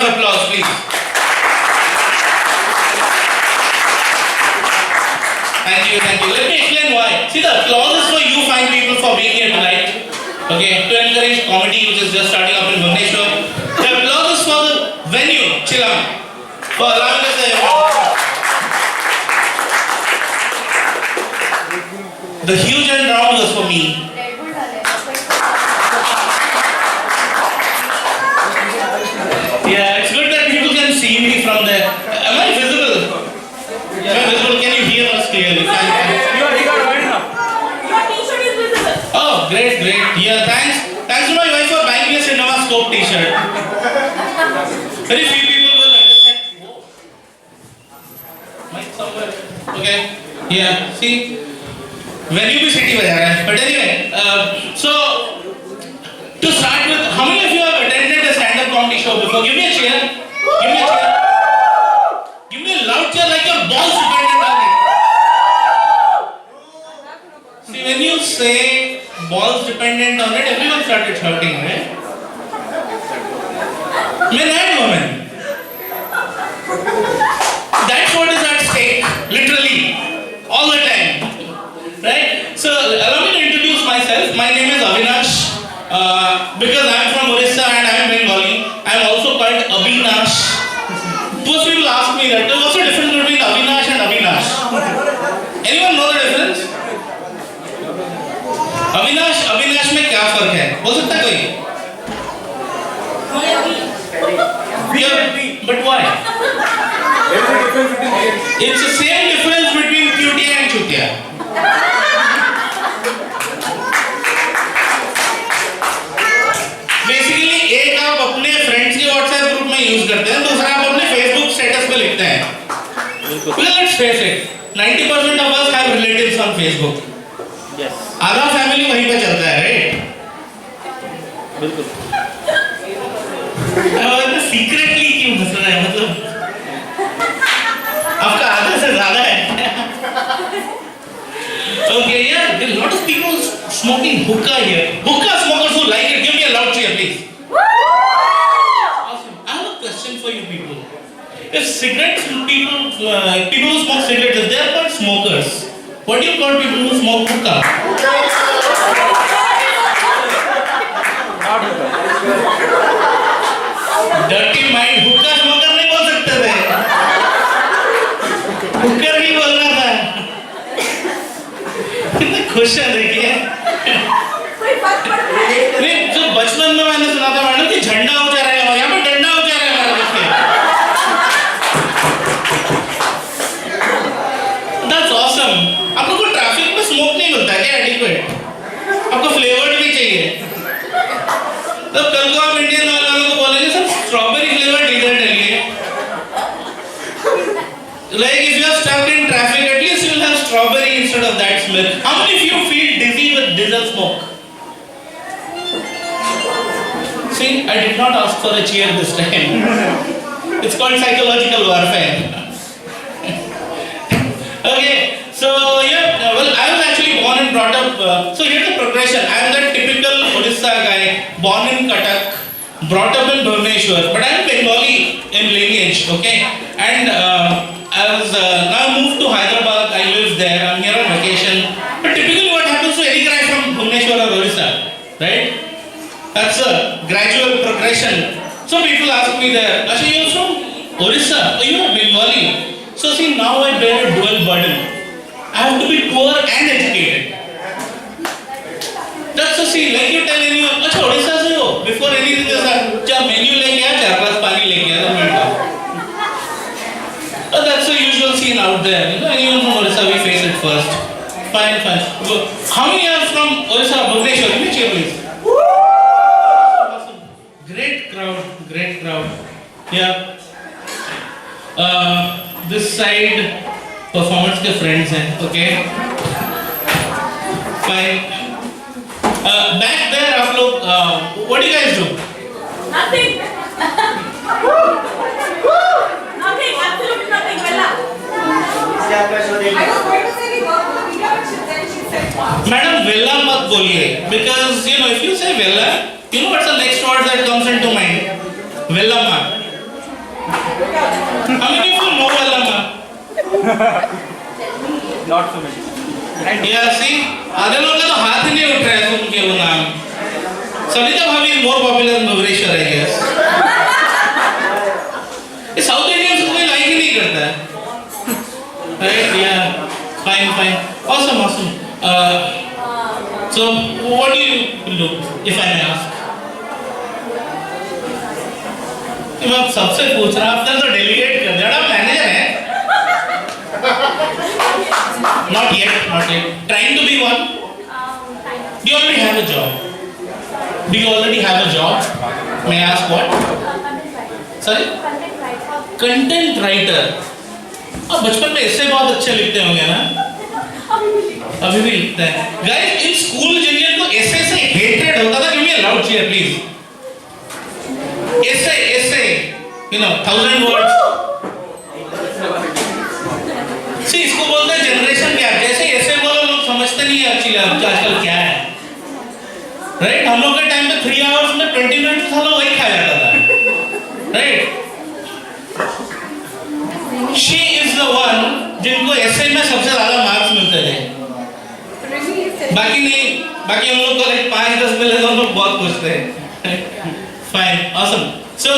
Applause, please. Thank you, thank you. Let me explain why. See, the applause is for you fine people for being here tonight. Okay, to encourage comedy which is just starting up in Bhubaneswar. The applause is for the venue, Chilam, for allowing us the The huge and round was for me. Yeah, it's good that people can see me from there. Am I visible? Am I visible? Can you hear us clearly? You are right now. Your t-shirt is visible. Oh, great, great. Yeah, thanks. Thanks to my wife for buying me a Cinema Scope t-shirt. Very few people will understand. Whoa. Mic somewhere. Okay. Yeah, see? Venue bhi city बजा रहा है. But anyway, so to start with, how many of you have attended a stand-up comedy show before? Give me a cheer. Give me a cheer. Give me a loud cheer like your balls depended on it. See, when you say balls dependent on it, everyone started shouting, right? Men and women. That's what is at stake, literally, all the time. Right? So, allow me to introduce myself. My name is Avinash. Because I am from Orissa and I am Bengali, I am also called Abhinash. Most people ask me that. What's the difference between Avinash and Abhinash? Anyone know the difference? Avinash में क्या फर्क है? बोल सकता है कोई? Yeah, but why? It's the same difference between cutia and chutia. Basically एक आप अपने फ्रेंड्स के व्हाट्सएप ग्रुप में यूज करते हैं, दूसरा आप अपने फेसबुक स्टेटस पे लिखते हैं. Let's face it, 90% of us have relatives on Facebook. Yes. आधा फैमिली वहीं पे चलता है, राइट? बिल्कुल. अब सीक्रेटली क्यों हंस रहा है? मतलब आपका आधा से ज्यादा है. Okay, yeah, there are a lot of people smoking hookah here. Hookah smokers who like it, give me a loud cheer, please. Awesome. I have a question for you people. If cigarettes, people who smoke cigarettes, if they are called smokers, what do you call people who smoke hookah? Dirty mind, hookah smoker नहीं बोल सकते थे. Hooker ही बोलना था. कितने खुश है देखिए. नहीं, जो बचपन में मैंने सुना था मैडम कि झंडा ऊंचा रहेगा, यहाँ पे डंडा ऊंचा रहेगा हमारे बच्चे. That's awesome. आप लोगों को ट्रैफिक में स्मोक नहीं मिलता क्या एडिक्वेट? आपको फ्लेवर्ड भी चाहिए. तब कल को आप इंडियन ऑयल वालों को बोलेंगे सर स्ट्रॉबेरी फ्लेवर डीजल डालिए. Like if you are stuck in traffic, at least you will have strawberry instead of that smell. How many of you feel dizzy with diesel smoke? See, I did not ask for a cheer this time. It's called psychological warfare. Okay, so yeah, well, I was actually born and brought up. So here's the progression. I am that typical Odisha guy, born in Cuttack, brought up in Bhubaneswar, but I am Bengali in lineage. Okay, and I was now moved to Hyderabad. I live there. I'm here on vacation. But typically, what happens to any guy from Bhubaneswar or Orissa, right? That's a gradual progression. So people ask me there, Asha, you're from Orissa? Oh, you're Bengali. So see, now I bear a dual burden. I have to be poor and educated. That's so see, like you tell anyone, Asha, Orissa se ho? Before anything else, cha menu leke aa, 4 glass pani leke aa, that's the usual scene out there. You know, anyone from Orissa, we face it first. Fine, fine. How many are from Orissa, Bhubaneswar? Give me a cheer, please. Awesome. Great crowd, great crowd. Yeah. This side performance के friends हैं, okay? Fine. Back there, आप लोग, what do you guys do? Nothing. Nothing. Absolutely nothing. Bella. I was going to say we go to the video, but then she said wow. Madam, villa मत बोलिए, because you know if you say villa, you know what's the next word that comes into mind? Villa mat. How many of you know Vallamma? Not so many. And Yeah, see, आधे लोग का तो हाथ ही नहीं उठ रहा है सुन के वो नाम. Savita Bhavi is more popular than Bhubaneswar, I guess. ये South Indians को कोई like ही नहीं करता है. Right? Yeah. Fine, fine. Awesome, awesome. So, what do you do, if I may ask? मैं आप सबसे पूछ रहा हूँ, आपने तो delegate कर दिया, आप manager हैं? Not yet, not yet. Trying to be one? Do you already have a job? Do you already have a job? May I ask what? Sorry? Content writer. आप बचपन में ऐसे बहुत अच्छे लिखते होंगे ना? अभी भी लिखते हैं. Guys, in school जिन को ऐसे से hatred होता था, give me a loud cheer, please. Essay, you know, 1000 words. See, इसको बोलते हैं जनरेशन गैप. जैसे ऐसे बोलो लोग समझते नहीं है एक्चुअली आजकल क्या है. राइट? हम लोग के टाइम पे 3 आवर्स में 20 मिनट्स था वही खा जाता था. Right? She is the one जिनको ऐसे में सबसे ज़्यादा मार्क्स मिलते थे. बाकी नहीं, बाकी हम लोग को लाइक 5-10 मिले तो हम लोग बहुत खुश थे. Fine, awesome. So,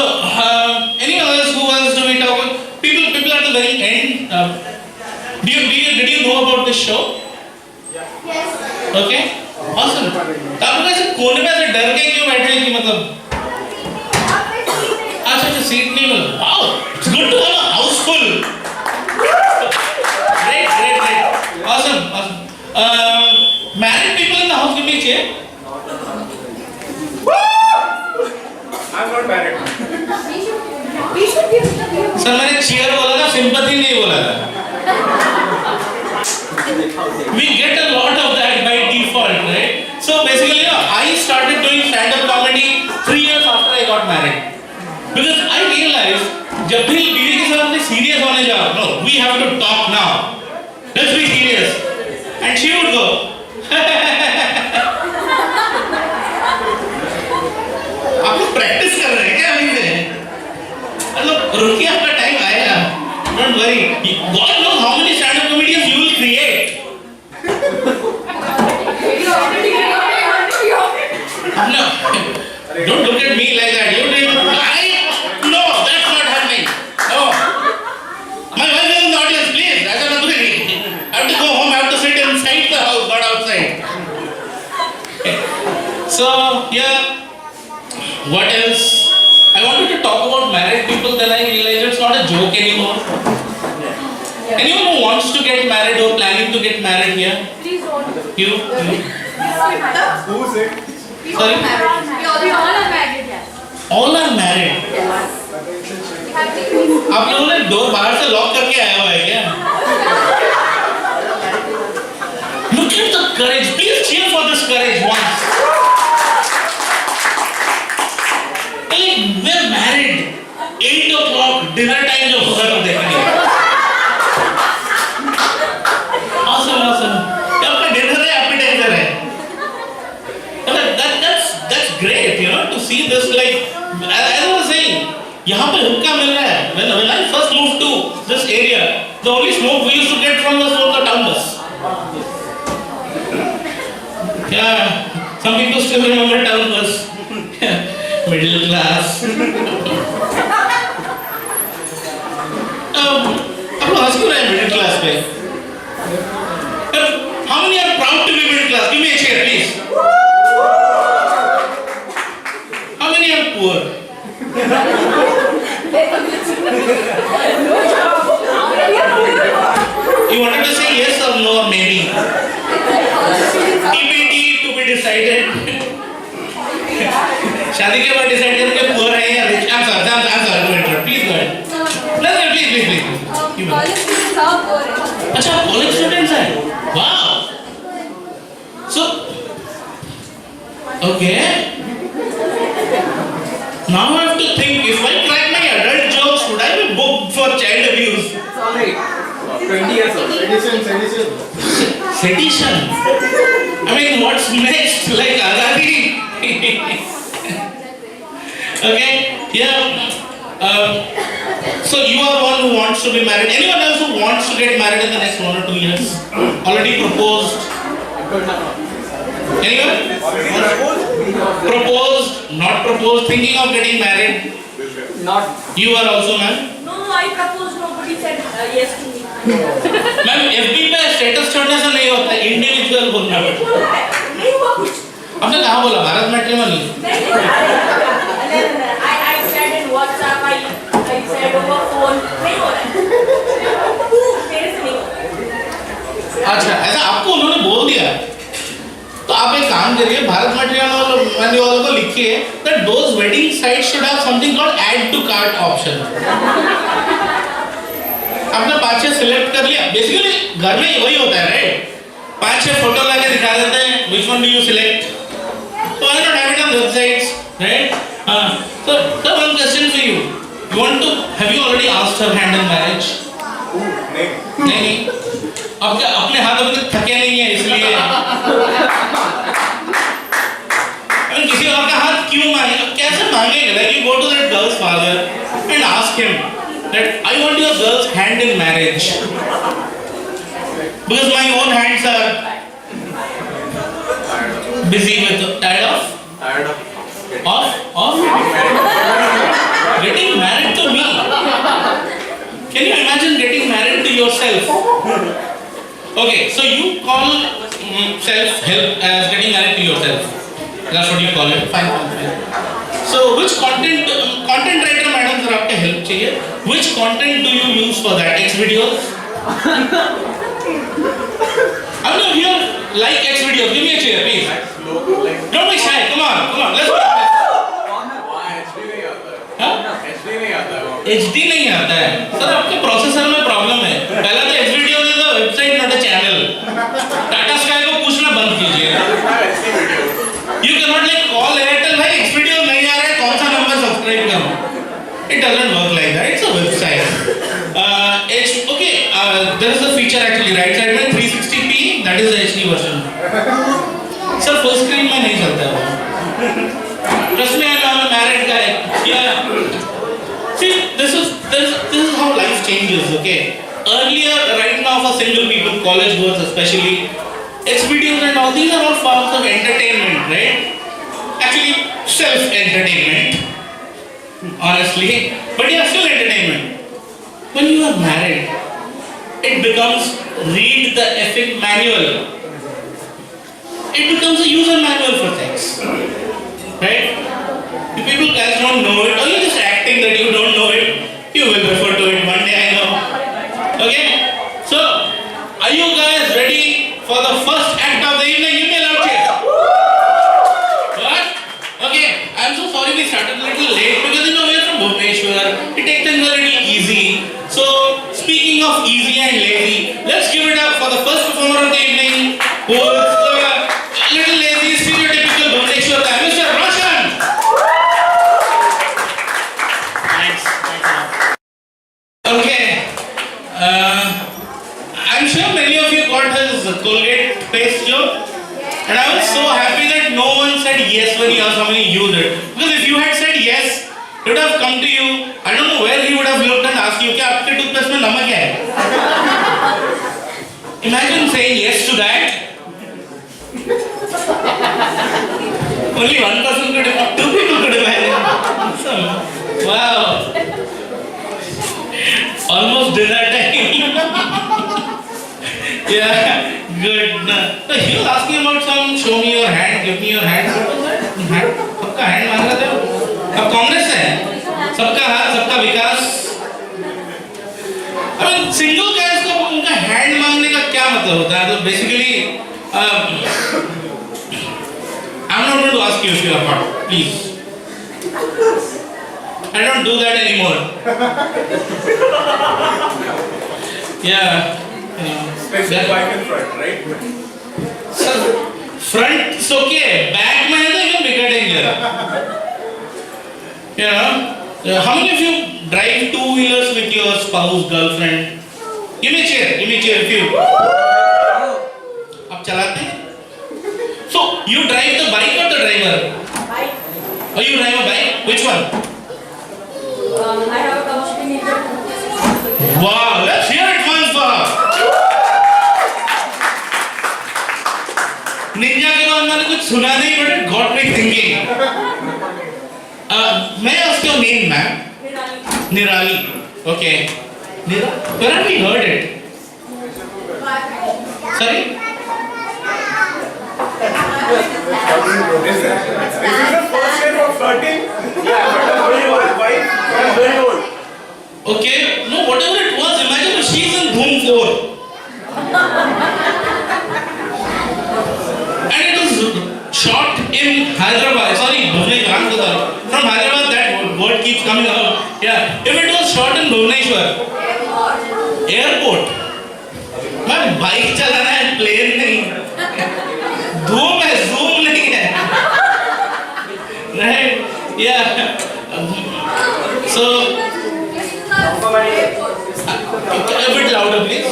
anyone else who wants to be talking? People at the very end. Did you know about this show? Yes. Okay, awesome. तो आप लोग ऐसे कोने में ऐसे डर के क्यों बैठे हैं कि मतलब? अच्छा सीट नहीं मिला. Wow, it's good to have a house full. Great. Awesome. Married people in the house, give me a chair. I'm not married. We should give the sir मैंने चेयर बोला था, सिंपैथी नहीं बोला था. We get a lot of that by default, right? So basically, I started doing stand-up comedy 3 years after I got married, because I realized जब भी बीवी के साथ अपने serious होने जाओ, no, we have to talk now. Let's be serious. And she would go. आप लोग प्रैक्टिस कर रहे हैं क्या अभी से? मतलब रुकिए, आपका टाइम आएगा. Don't worry. God knows how many stand-up comedians you will create. No, don't look at me like that. You didn't. No, that's not happening. No. My wife is in the audience, please. That's not doing. I have to go home. I have to sit inside the house, not outside. So yeah. What else? I wanted to talk about married people. Then I realized it's not a joke anymore. Anyone who wants to get married or planning to get married here? Please don't. You? Who's it? Sorry? We all are married, yes. All are married. आप लोगों ने door बाहर से lock करके आया हुआ है क्या? Look at the courage. Please cheer for this courage once. We're married. 8 o'clock dinner time जो होगा तो देखेंगे. Awesome. ये आपका dinner है, appetizer है. That's great, you know, to see this like as I was saying. यहाँ पे हुक्का मिल रहा है. When I first moved to this area, the only smoke we used to get from was the town bus. Yeah, some people still remember town bus. Middle class. अब हंस क्यों रहे हैं middle class पे? How many are proud to be middle class? Give me a cheer, please. How many are poor? You wanted to say yes or no or maybe? TBD to be decided. शादी के बाद decide करेंगे poor है या rich. I'm sorry, to interrupt. Please go ahead. No, please. College students are poor. अच्छा, college students हैं. Wow. So, okay. Now I have to think. If I crack my adult jokes, should I be booked for child abuse? It's alright. 20 years old. Sedition. I mean, what's next? Like Azadi? Okay. Yeah. So you are one who wants to be married. Anyone else who wants to get married in the next 1 or 2 years? Already proposed? Anyone? Proposed, not proposed, thinking of getting married? Not. You are also, ma'am? No, I proposed. Nobody said yes to me. Ma'am FB पे status छोड़ने से नहीं होता, individual बोलना नहीं पड़ता। बोला है, नहीं हुआ कुछ। आपने कहाँ बोला? भारत मैट्रिमोनी? नहीं, I said in WhatsApp, I said over phone, नहीं हो रहा है। मेरे से नहीं हो रहा है। अच्छा, ऐसा आपको उन्होंने बोल दिया? तो आप एक काम करिए, भारत मैट्रिमोनी वालों को लिखिए that those wedding sites should have something called add to cart option. आपने 5-6 सिलेक्ट कर लिया, बेसिकली घर में वही होता है, राइट? 5-6 फोटो लाके दिखा देते हैं, which one do you select? So why not have it on websites, right? So one question for you. You want to? Have you already asked her hand in marriage? नहीं। अब क्या अपने हाथ अभी तक थके नहीं है इसलिए? किसी और का हाथ क्यों मांगे? अब कैसे मांगेगा? Like you go to that girl's father and ask him that I want your girl's hand in marriage because my own hands are busy with tired of getting married to me. Can you imagine getting married to yourself? Okay, so you call self-help as getting married to yourself. That's what you call it. Fine. So which content writer madam sir आपके help चाहिए? Which content do you use for that? X videos? I'm not here like X videos. Give me a chair, please. Don't be shy. Come on. Let's go. HD नहीं आता है sir, आपके processor में problem है। पहला तो X video is a website not a channel. Tata sky को पूछना बंद कीजिए। You cannot like call Airtel भाई X video नहीं आ रहा है, कौन सा नंबर सब्सक्राइब करूँ? It doesn't work like that. It's a website. There is a feature actually right side में 360p, that is the HD version. Sir full screen में नहीं चलता है वो। Trust me, I'm a married guy. Yeah. See, this is how life changes. Okay. Earlier, right now, for single people, college goers especially, X videos and all these are all forms of entertainment, right? Actually, self-entertainment. Honestly, but yeah, still entertainment. When you are married, it becomes read the effing manual. It becomes a user manual for sex, right? You people guys don't know it, or you're just acting that you don't know it. You will refer to it one day, I know. Okay? So, are you guys ready for the first act of the evening? Give me a loud cheer. What? Okay, I'm so sorry we started a little late because we are from Bhubaneswar. We take things a little easy. So, speaking of easy and lazy, let's give it up for the first performer of the evening, who is a little lazy, stereotypical Bhubaneswar guy, Mr. Roshan. Thanks. Okay. I'm sure many of you got his Colgate paste joke, and I was so happy that no one said yes when he asked how many used it. Because if you had said yes, he would have come to you. I don't know where he would have looked and asked you, "क्या आपके toothpaste में नमक है?" Imagine saying yes to that. Only one person could have, two people could have imagine. Awesome. Wow. Almost dinner time. Yeah, good. So he was asking about some show me your hand, give me your hand. What was that? Hand? सबका hand मांग रहे थे? अब कांग्रेस है? सबका हाथ, सबका विकास. I mean, single guys को उनका hand मांगने का क्या मतलब होता है? तो basically, I'm not going to ask you if you are hot, please. I don't do that anymore. Yeah. Especially back and front, right? Sir, front is okay. Back में है तो एकदम bigger danger. You know, how many of you drive two-wheelers with your spouse, girlfriend? Give me a chair if you. आप चलाते हैं? So you drive the bike or the driver? Bye. Or you drive a bike? Which one? I have a combustion engine. सुना नहीं but it got me thinking. May I ask your name, ma'am? Nirali. Okay. Where have we heard it? Sorry? Is this the first time of flirting? Yeah, but I'm very old. Why? I'm very old. Okay. No, whatever it was, imagine if she's in Dhoom 4. And it was shot in Hyderabad. Sorry, Bhubaneswar. From Hyderabad, that word keeps coming out. Yeah. If it was shot in Bhubaneswar. Airport. मैं bike चलाना है, plane नहीं. धूम है, zoom नहीं है. Right? Yeah. So, a bit louder, please.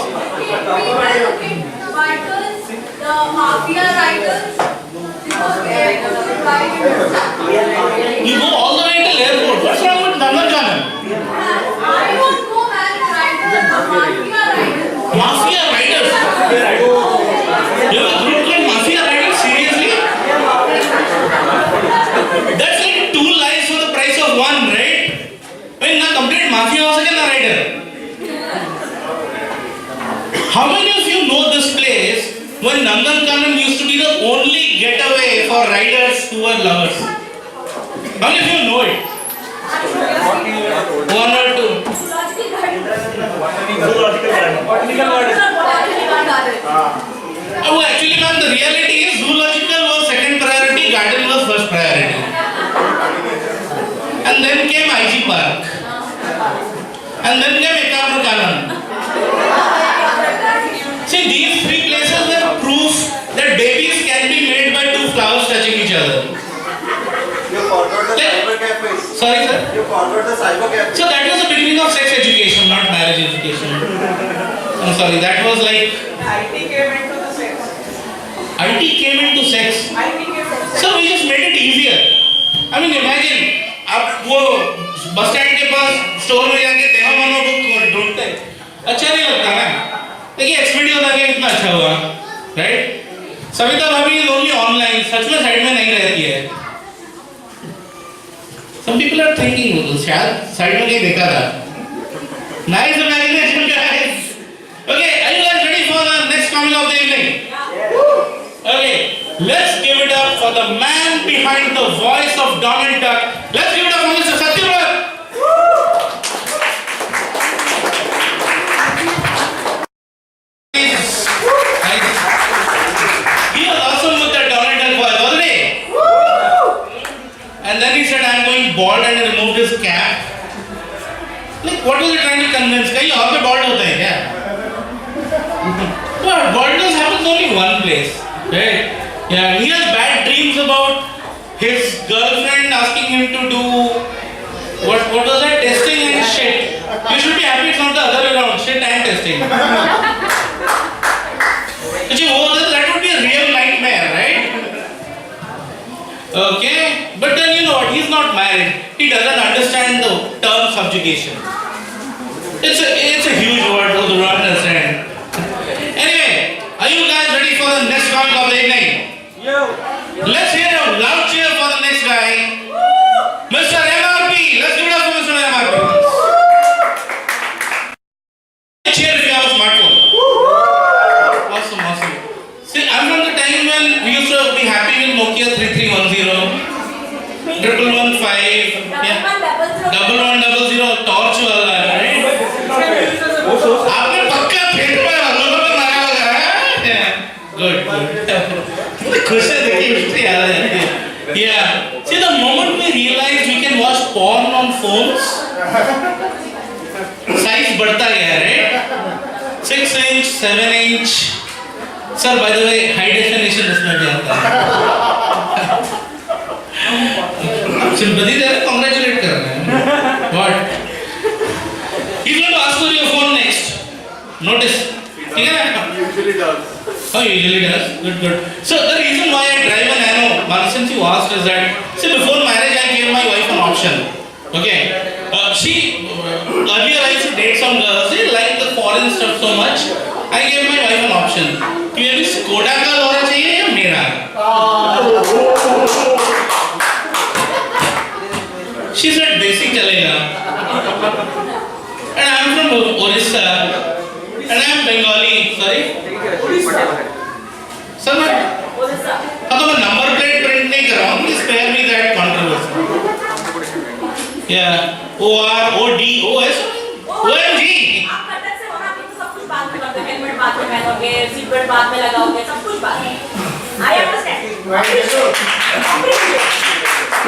The mafia writers. You go all the way to the airport. What's wrong with Nandankanan? I won't go and write the mafia writers. Mafia riders. You have a group called Mafia Riders? Seriously? That's like 2 lives for the price of 1, right? When na complete mafia ho sake na rider. How many of you know this place when Nandankanan used to be the only getaway for riders who were lovers? How many of you know it? 1 or 2? Oh, actually, ma'am, the reality is zoological was second priority, garden was first priority. And then came IG Park. And then came Ekapurkanan. See, these 3 places were proof that babies can be made by 2 flowers touching each other. You forgot the cyber cafes. Sorry, sir? You forgot the cyber cafes. So that was the beginning of sex education, not marriage education. I'm sorry, that was like IT came into the sex. IT came into sex. IT came into sex. So we just made it easier. I mean, imagine आप वो bus stand के पास store में जाके देवा मनो book ढूंढते हैं. अच्छा नहीं लगता ना. देखिए एक्सपीडियो जाके कितना अच्छा हुआ, राइट? सविता भाभी इज ओनली ऑनलाइन. सच में साइड में नहीं रहती है. Some people are thinking शायद साइड में कहीं देखा था. Nice imagination, guys. Okay, are you guys ready for the next comic of the evening? Okay, let's give it up for the man behind the voice of Donald Duck. Let's give it up for Mr. Satyavrat. Nice. He was awesome with that Donald Duck voice, wasn't he? And then he said, "I'm going bald," and he removed his cap. Like, what was he trying to convince? कहीं और पे bald होते हैं क्या? Well, baldness happens only one place, right? Yeah, he has bad dreams about his girlfriend asking him to do what was that? Testing and shit. You should be happy it's not the other way around. Shit and testing. That would be a real nightmare, right? Okay, but then you know what? He's not married. He doesn't understand the term subjugation. It's a huge word for the wrong understand. Anyway, are you guys ready for the next comic of the evening? Let's hear a loud cheer for the next guy, Mr. MRP. Let's give it up for Mr. MRP. Cheer if you have a smartphone. Awesome. See, I'm from the time when we used to be happy with Nokia 3310, 1115, yeah, 1100 torch वाला, right? आपने पक्का फेंक पाया, लोगों पे मारा होगा, है? Good. खुश है देखिए हिस्ट्री याद आ जाती है. Yeah. See, the moment we realize we can watch porn on phones, size बढ़ता गया, right? 6 inch, 7 inch. Sir, by the way, high definition इसमें भी आता है. Sympathy दे रहे, congratulate कर रहे हैं. What? He's going to ask for your phone next. Notice. ठीक है ना? Usually does. Oh, usually does. Good. So the reason why I drive a Nano, since you asked, is that before marriage I gave my wife an option. Okay. She earlier I used to date some girls. They liked the foreign stuff so much. I gave my wife an option कि अभी Skoda का लोरा चाहिए या मेरा. She said basic चलेगा. And I am from Orissa. And I am Bengali. Sorry. Sir, मैं हाँ तो मैं नंबर प्लेट प्रिंट नहीं कर रहा हूँ. Please spare me that controversy. Yeah. ORODOS. OMG. आप कटक से वहाँ पे तो सब कुछ बाद में करते हैं, हेलमेट बाद में पहनोगे, सीट बेल्ट बाद में लगाओगे, सब कुछ बाद में. I understand.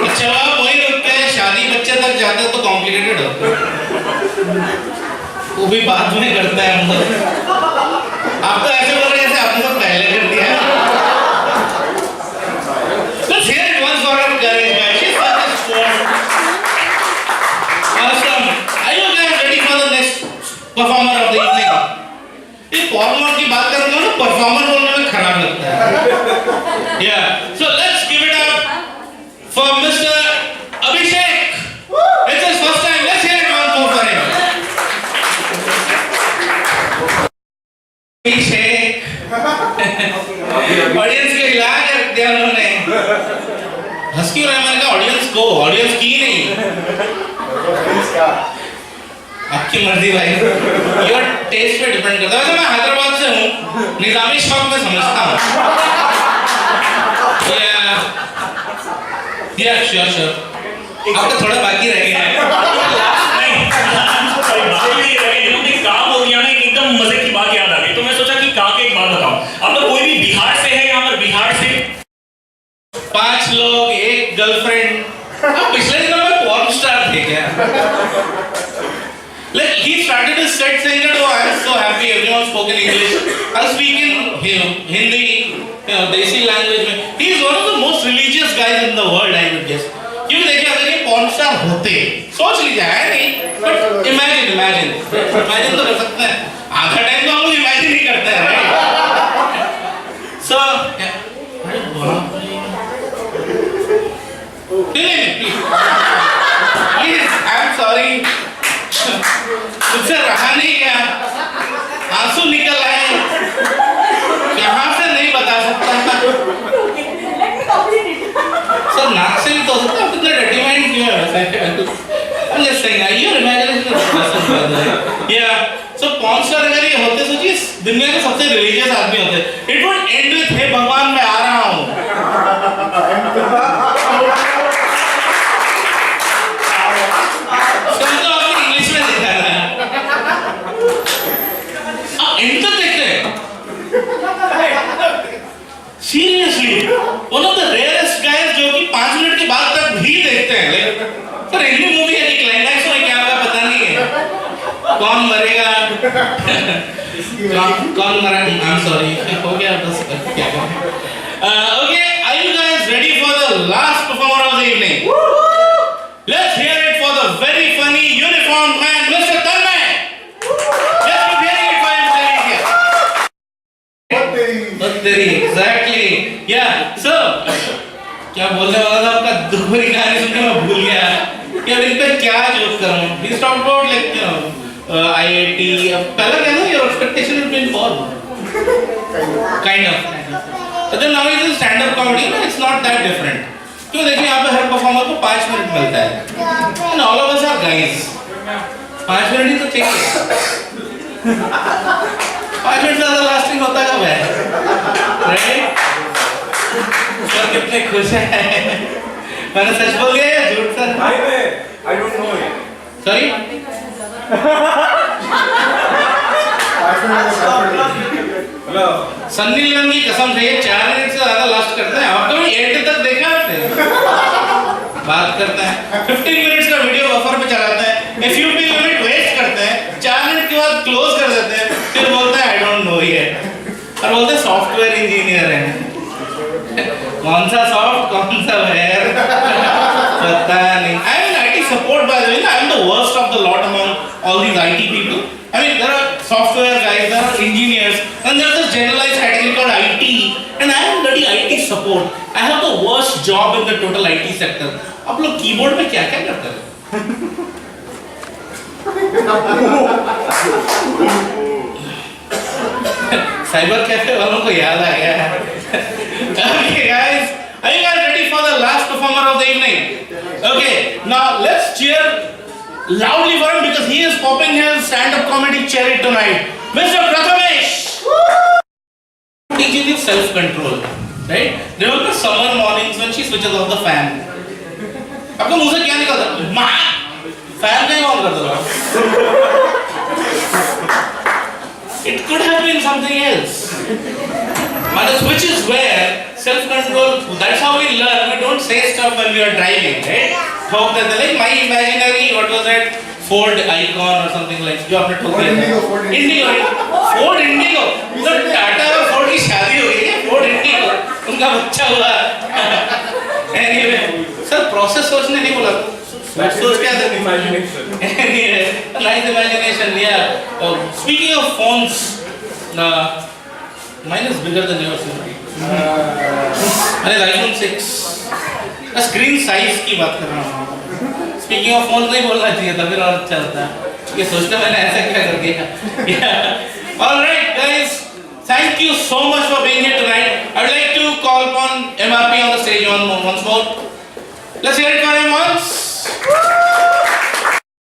अच्छा वही लोग क्या है शादी बच्चे तक जाते हैं तो कॉम्प्लिकेटेड होता है. वो भी बाद में करता है हम लोग. आप तो ऐसे बोल रहे हैं जैसे आपने सब पहले कर दिया है. Let's hear it once for our courage, guys. She's such a sport. Awesome. Are you guys ready for the next performer of the evening? इस परफॉर्मर की बात करते हो ना परफॉर्मर बोलने में खराब लगता है. Yeah. So let's give it up for Mr. Abhishek. It's his first time. Let's hear it once more for him. Abhishek. Audience के हिला के रख दिया उन्होंने. हंस क्यों रहा है? मैंने कहा ऑडियंस को, ऑडियंस की नहीं. आपकी मर्जी भाई. योर टेस्ट पे डिपेंड करता है. वैसे मैं हैदराबाद से हूँ, निजामी शौक में समझता हूँ. श्योर आपका थोड़ा बाकी रह गया है. काम हो गया ना, एकदम मजे की बात याद आ गई तो मैं सोचा कि का के एक बात बताऊं. आप लोग कोई भी बिहार से है यहाँ पर? बिहार से 5 लोग, एक गर्लफ्रेंड. आप पिछले दिनों में पॉर्न स्टार थे क्या? Like he started his set saying that oh I am so happy everyone spoke in English. I'll speak in Hindi, Desi language में. He is one of the most religious guys in the world I would guess. क्योंकि देखिए अगर ये porn star होते, सोच लीजिए है नहीं, but imagine तो कर सकते हैं. आधा टाइम तो हम लोग imagine ही करते हैं, right? So please, I'm sorry. मुझसे रहा नहीं गया, आंसू निकल आए. यहाँ से नहीं बता सकता. सर नाक से भी तो सकता है. कितना डेटिमाइंड क्यों है वैसे? I'm just saying, your imagination is awesome. Yeah. So porn star अगर ये होते सोचिए दुनिया के सबसे रिलीजियस आदमी होते. It would end with हे भगवान मैं आ रहा हूँ. समझो आपने इंग्लिश में देखा है. आप एंड तक देखते हैं. Seriously, one of the rarest guys जो कि 5 मिनट के बाद तक भी देखते हैं. Like, सर हिंदी मूवी है कि क्लाइमैक्स में क्या होगा पता नहीं है. कौन मरेगा? कौन मरा? I'm sorry. हो गया बस क्या करें. Okay, are you guys ready for the last performer of the evening? Let's hear it for the very funny uniformed man, Mr. Tanmay. Let's keep hearing it for him, please. Exactly. Yeah. So, क्या बोलने वाला था आपका दुख भरी कहानी सुनकर मैं भूल गया कि अब इन पे क्या जोक करूं. He talked about like IIT. पहला क्या था? Your expectation has been born. Kind of. But then now it is stand-up comedy. It's not that different. क्यों देखिए यहाँ पे हर परफॉर्मर को 5 मिनट मिलता है. And all of us are guys. 5 minute ही तो चाहिए. 5 मिनट ज़्यादा लास्टिंग होता कब है? Right? सर कितने खुश हैं. मैंने सच बोल दिया या झूठ sir? I don't know it. Sorry? Hello. Sunny Leone की कसम से ये 4 मिनट से ज़्यादा लास्ट करते हैं. आप कभी 8 तक देखा आपने? बात करते हैं 15 मिनट्स का वीडियो बफर पे चलाते हैं. A few मिनट वेस्ट करते हैं. 4 मिनट के बाद क्लोज कर देते हैं. फिर बोलते हैं I don't know yet. और बोलते हैं सॉफ्टवेयर इंजीनियर है. कौन सा सॉफ्ट कौन सा वेयर पता नहीं. I am in IT support by the way. I am the worst of the lot among all these IT people. I mean there are software guys, there are engineers, and there is a generalized category called IT, and I am bloody IT support. I have the worst job in the total IT sector. आप लोग keyboard पे क्या क्या करते हैं? Cyber cafe वालों को याद आ गया है. Okay guys, are you guys ready for the last performer of the evening? Okay, now let's cheer loudly for him because he is popping his stand-up comedy cherry tonight. Mr. Prathamesh. Teaching you self-control, right? Remember summer mornings when she switches off the fan. आपको मुंह से क्या निकलता? माँ, fan नहीं on कर दो. It could have been something else. Manas, which is where self-control, that's how we learn. We don't say stuff when we are driving, right? Talk that, like my imaginary, what was that? Ford Icon or something like जो आपने talk किया. Ford Indigo. तो टाटा और Ford की शादी हो गई है. Ford Indigo. उनका बच्चा हुआ. Anyway, सर process सोचने नहीं बोला. सोच क्या था? Imagination. Anyway, nice imagination. Yeah. Speaking of phones, mine is bigger than yours. मैंने iPhone 6. स्क्रीन साइज की बात कर रहा हूँ. स्पीकिंग ऑफ फोन नहीं बोलना चाहिए था, फिर और अच्छा होता है. ये सोचते मैंने ऐसा क्या कर दिया. Alright guys, thank you so much for being here tonight. I would like to call upon MRP on the stage once more. Let's hear it.